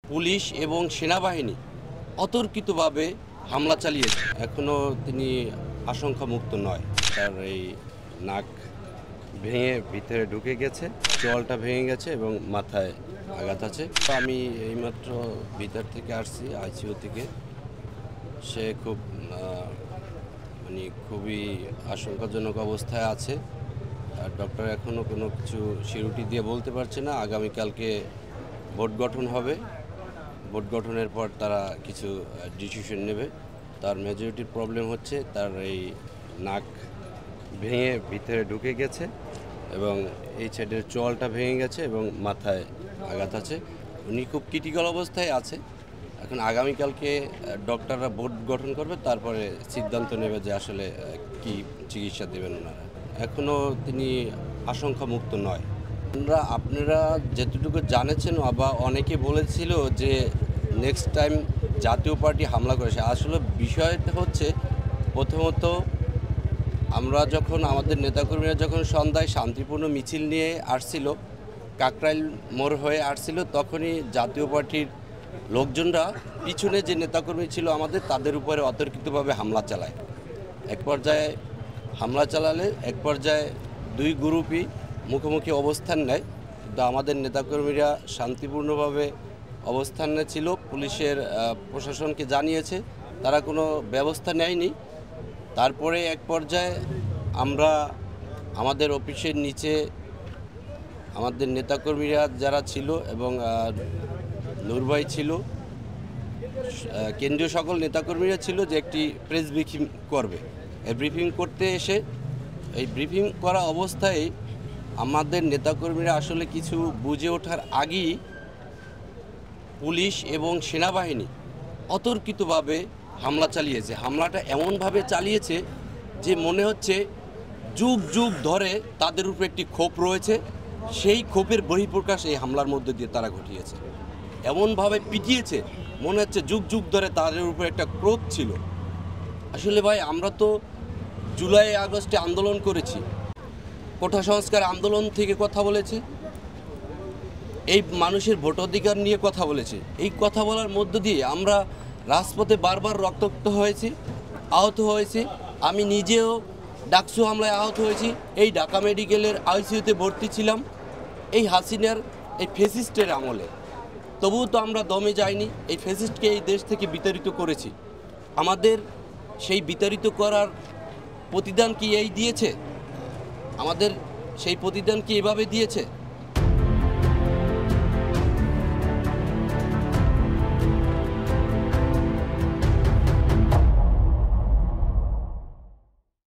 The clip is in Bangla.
পুলিশ এবং সেনাবাহিনী অতর্কিতভাবে হামলা চালিয়েছে। এখনও তিনি আশঙ্কামুক্ত নয়। তার এই নাক ভেঙে ভিতরে ঢুকে গেছে, চোয়ালটা ভেঙে গেছে এবং মাথায় আঘাত আছে। আমি এইমাত্র ভিতর থেকে আসছি আইসিইউ থেকে। সে খুবই আশঙ্কাজনক অবস্থায় আছে। আর ডক্টর এখনও কোনো কিছু শিরুটি দিয়ে বলতে পারছে না। আগামীকালকে বোর্ড গঠন হবে। বোর্ড গঠনের পর তারা কিছু ডিসিশন নেবে। তার মেজরিটির প্রবলেম হচ্ছে তার এই নাক ভেঙে ভিতরে ঢুকে গেছে এবং এই সাইডের চোয়ালটা ভেঙে গেছে এবং মাথায় আঘাত আছে। উনি খুব ক্রিটিক্যাল অবস্থায় আছে। এখন আগামীকালকে ডক্টররা বোর্ড গঠন করবে, তারপরে সিদ্ধান্ত নেবে যে আসলে কি চিকিৎসা দেবেন ওনারা। এখনও তিনি আশঙ্কামুক্ত নয়। আপনারা যেতটুকু জানেছেন বা অনেকে বলেছিল যে নেক্সট টাইম জাতীয় পার্টি হামলা করেছে। আসলে বিষয়টা হচ্ছে, প্রথমত আমাদের নেতাকর্মীরা যখন সন্ধ্যায় শান্তিপূর্ণ মিছিল নিয়ে আসছিল, কাকরাইল মোড় হয়ে আসছিল, তখনই জাতীয় পার্টির লোকজনরা পিছনে যে নেতাকর্মী ছিল আমাদের, তাদের উপরে অতর্কিতভাবে হামলা চালায়। এক পর্যায়ে দুই গ্রুপই মুখোমুখি অবস্থান নেয়। কিন্তু আমাদের নেতাকর্মীরা শান্তিপূর্ণভাবে অবস্থান ছিল। পুলিশের প্রশাসনকে জানিয়েছে, তারা কোনো ব্যবস্থা নেয়নি। তারপরে এক পর্যায়ে আমরা আমাদের অফিসের নিচে আমাদের নেতাকর্মীরা যারা ছিল এবং নূর ভাই ছিল, কেন্দ্রীয় সকল নেতাকর্মীরা ছিল, যে একটি প্রেস ব্রিফিং করবে। এই ব্রিফিং করতে এসে এই ব্রিফিং করা অবস্থায় আমাদের নেতাকর্মীরা আসলে কিছু বুঝে ওঠার আগেই পুলিশ এবং সেনাবাহিনী অতর্কিতভাবে হামলা চালিয়েছে। হামলাটা এমনভাবে চালিয়েছে যে মনে হচ্ছে যুগ যুগ ধরে তাদের উপর একটি ক্ষোভ রয়েছে। সেই ক্ষোভের বহিঃপ্রকাশ এই হামলার মধ্যে দিয়ে তারা ঘটিয়েছে। এমনভাবে পিটিয়েছে মনে হচ্ছে যুগ যুগ ধরে তাদের উপর একটা ক্রোধ ছিল। আসলে ভাই, আমরা তো জুলাই আগস্টে আন্দোলন করেছি, কোটা সংস্কার আন্দোলন থেকে কথা বলেছি, এই মানুষের ভোটাধিকার নিয়ে কথা বলেছি। এই কথা বলার মধ্য দিয়ে আমরা রাজপথে বারবার রক্তাক্ত হয়েছি, আহত হয়েছি। আমি নিজেও ডাকসু হামলায় আহত হয়েছি। এই ঢাকা মেডিকেলের আইসিইউতে ভর্তি ছিলাম এই হাসিনার এই ফ্যাসিস্টের আমলে। তবুও তো আমরা দমে যাইনি। এই ফ্যাসিস্টকে এই দেশ থেকে বিতাড়িত করেছি। আমাদের সেই বিতাড়িত করার প্রতিদান কি এই দিয়েছে? আমাদের সেই প্রতিদান কি এভাবে দিয়েছে?